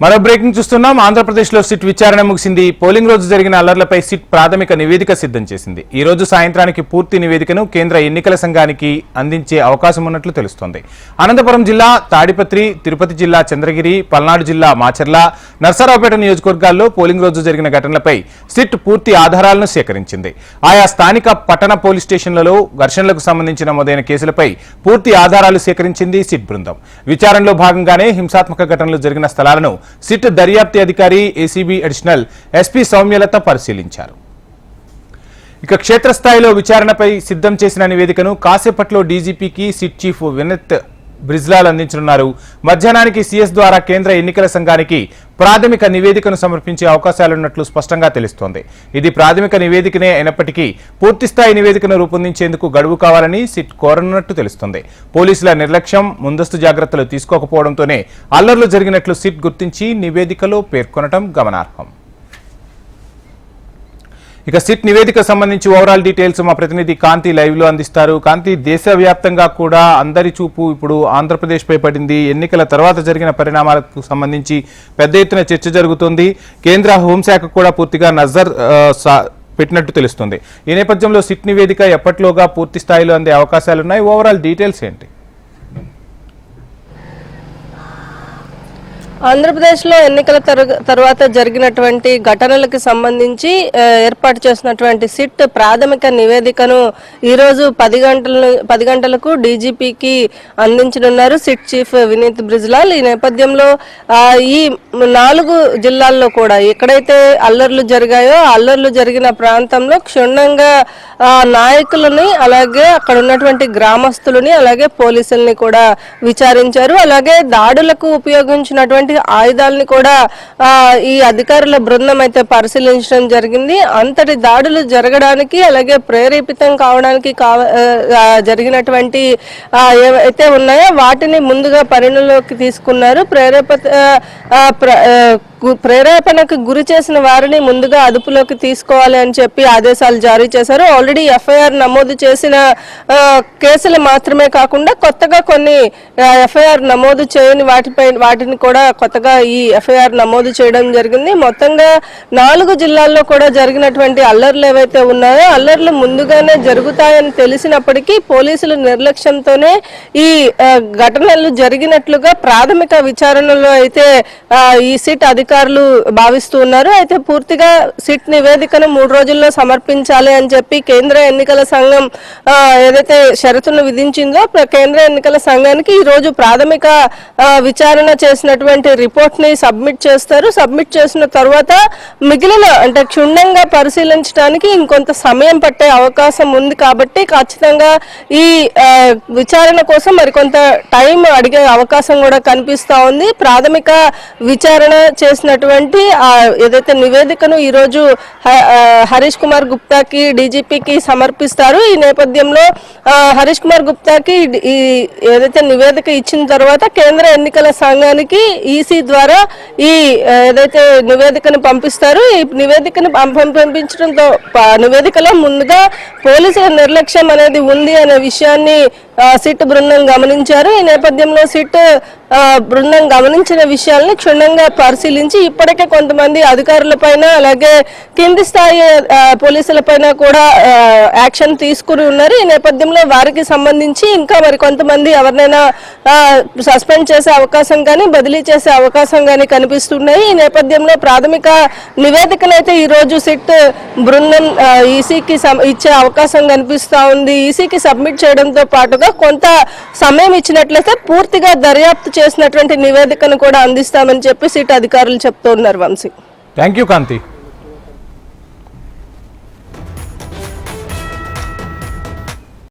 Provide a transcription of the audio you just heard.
మరో బ్రేకింగ్ చూస్తున్నాం. ఆంధ్రప్రదేశ్లో సిట్ విచారణ ముగిసింది. పోలింగ్ రోజు జరిగిన అల్లర్లపై సిట్ ప్రాథమిక నివేదిక సిద్ధం చేసింది. ఈ రోజు సాయంత్రానికి పూర్తి నివేదికను కేంద్ర ఎన్నికల సంఘానికి అందించే అవకాశం ఉన్నట్లు తెలుస్తోంది. అనంతపురం జిల్లా తాడిపత్రి, తిరుపతి జిల్లా చంద్రగిరి, పల్నాడు జిల్లా మాచర్ల, నర్సరావుపేట నియోజకవర్గాల్లో పోలింగ్ రోజు జరిగిన ఘటనలపై సిట్ పూర్తి ఆధారాలను సేకరించింది. ఆయా స్థానిక పట్టణ పోలీస్ స్టేషన్లలో ఘర్షణలకు సంబంధించిన నమోదైన కేసులపై పూర్తి ఆధారాలు సేకరించింది సిట్ బృందం. విచారణలో భాగంగానే హింసాత్మక ఘటనలు జరిగిన స్థలాలను సిట్ దర్యాప్తు అధికారి ఏసీబీ అడిషనల్ ఎస్పీ సౌమ్యలత పరిశీలించారు. ఇక క్షేత్రస్థాయిలో విచారణపై సిద్ధం చేసిన నివేదికను కాసేపట్లో డీజీపీకి సిట్ చీఫ్ వినీత్ బ్రిజ్లాల్ అందించనున్నారు. మధ్యాహ్నానికి సీఎస్ ద్వారా కేంద్ర ఎన్నికల సంఘానికి ప్రాథమిక నివేదికను సమర్పించే అవకాశాలున్నట్లు స్పష్టంగా తెలుస్తోంది. ఇది ప్రాథమిక నివేదికనే అయినప్పటికీ పూర్తిస్థాయి నివేదికను రూపొందించేందుకు గడువు కావాలని సిట్ కోరనున్నట్టు తెలుస్తోంది. పోలీసుల నిర్లక్ష్యం, ముందస్తు జాగ్రత్తలు తీసుకోకపోవడంతోనే అల్లర్లు జరిగినట్లు సిట్ గుర్తించి నివేదికలో పేర్కొనడం గమనార్హం. ఇక సిట్ నివేదిక సంబంధించి ఓవరాల్ డీటెయిల్స్ మా ప్రతినిధి కాంతి లైవ్ లో అందిస్తారు. కాంతి, దేశవ్యాప్తంగా కూడా అందరి చూపు ఇప్పుడు ఆంధ్రప్రదేశ్ పై పడింది. ఎన్నికల తర్వాత జరిగిన పరిణామాలకు సంబంధించి పెద్ద ఎత్తున చర్చ జరుగుతోంది. కేంద్ర హోంశాఖ కూడా పూర్తిగా నజర్ పెట్టినట్టు తెలుస్తుంది. ఈ నేపథ్యంలో సిట్ నివేదిక ఎప్పటిలోగా పూర్తి స్థాయిలో అందే అవకాశాలున్నాయి? ఓవరాల్ డీటెయిల్స్ ఏంటి? ఆంధ్రప్రదేశ్లో ఎన్నికల తర్వాత జరిగినటువంటి ఘటనలకు సంబంధించి ఏర్పాటు చేసినటువంటి సిట్ ప్రాథమిక నివేదికను ఈరోజు 10 గంటలకు డీజీపీకి అందించనున్నారు సిట్ చీఫ్ వినీత్ బ్రిజ్లాల్. ఈ నేపథ్యంలో ఈ 4 జిల్లాల్లో కూడా ఎక్కడైతే అల్లర్లు జరిగాయో అల్లర్లు జరిగిన ప్రాంతంలో క్షుణ్ణంగా నాయకులని, అలాగే అక్కడ ఉన్నటువంటి గ్రామస్తులని, అలాగే పోలీసుల్ని కూడా విచారించారు. అలాగే దాడులకు ఉపయోగించినటువంటి ఆయుధాలని కూడా ఈ అధికారుల బృందం అయితే పరిశీలించడం జరిగింది. అంతటి దాడులు జరగడానికి, అలాగే ప్రేరేపితం కావడానికి జరిగినటువంటి ఏవైతే ఉన్నాయో వాటిని ముందుగా పరిగణలోకి తీసుకున్నారు. ప్రేరేపణకు గురి చేసిన వారిని ముందుగా అదుపులోకి తీసుకోవాలి అని చెప్పి ఆదేశాలు జారీ చేశారు. ఆల్రెడీ ఎఫ్ఐఆర్ నమోదు చేసిన కేసులు మాత్రమే కాకుండా కొత్తగా కొన్ని ఎఫ్ఐఆర్ నమోదు చేయని వాటిని కూడా కొత్తగా ఈ ఎఫ్ఐఆర్ నమోదు చేయడం జరిగింది. మొత్తంగా 4 జిల్లాల్లో కూడా జరిగినటువంటి అల్లర్లు ఏవైతే ఉన్నాయో అల్లర్లు ముందుగానే జరుగుతాయని తెలిసినప్పటికీ పోలీసుల నిర్లక్ష్యంతోనే ఈ ఘటనలు జరిగినట్లుగా ప్రాథమిక విచారణలో అయితే ఈ సిట్ అధికారులు భావిస్తూ ఉన్నారు. అయితే పూర్తిగా సిట్ నివేదికను 3 రోజుల్లో సమర్పించాలి అని చెప్పి కేంద్ర ఎన్నికల సంఘం ఏదైతే షరతును విధించిందో కేంద్ర ఎన్నికల సంఘానికి ఈ రోజు ప్రాథమిక విచారణ చేసినటువంటి రిపోర్ట్ ని సబ్మిట్ చేస్తారు. సబ్మిట్ చేసిన తర్వాత మిగిలిన అంటే క్షుణ్ణంగా పరిశీలించడానికి ఇంకొంత సమయం పట్టే అవకాశం ఉంది. కాబట్టి ఖచ్చితంగా ఈ విచారణ కోసం మరికొంత టైం అడిగే అవకాశం కూడా కనిపిస్తా ఉంది. ప్రాథమిక విచారణ చేసినటువంటి ఏదైతే నివేదికను ఈ రోజు హరీష్ కుమార్ గుప్తాకి డీజీపీకి సమర్పిస్తారు. ఈ నేపథ్యంలో హరీష్ కుమార్ గుప్తాకి ఏదైతే నివేదిక ఇచ్చిన తర్వాత కేంద్ర ఎన్నికల సంఘానికి ఈసీ ద్వారా ఈ ఏదైతే నివేదికను పంపిస్తారు. ఈ నివేదికను పంపించడంతో నివేదికలో ముందుగా పోలీసుల నిర్లక్ష్యం అనేది ఉంది అనే విషయాన్ని సిట్ బృందం గమనించారు. ఈ నేపథ్యంలో సిట్ బృందం గమనించిన విషయాల్ని క్షుణ్ణంగా పరిశీలించి ఇప్పటికే కొంతమంది అధికారులపైన, అలాగే కింది స్థాయి పోలీసులపైన కూడా యాక్షన్ తీసుకుని ఉన్నారు. ఈ నేపథ్యంలో వారికి సంబంధించి ఇంకా మరి కొంతమంది ఎవరినైనా సస్పెండ్ చేసే అవకాశం కానీ బదిలీ చేసే అవకాశం కానీ కనిపిస్తున్నాయి. ఈ నేపథ్యంలో ప్రాథమిక నివేదికనైతే ఈ రోజు సిట్ బృందం ఈసీకి ఇచ్చే అవకాశం కనిపిస్తా ఉంది. ఈసీకి సబ్మిట్ చేయడంతో పాటుగా కొంత సమయం ఇచ్చినట్లయితే పూర్తిగా దర్యాప్తు చేసినటువంటి నివేదికను కూడా అందిస్తామని చెప్పి సిట్ అధికారులు చెప్తున్నారు. Vamsi, thank you Kanthi.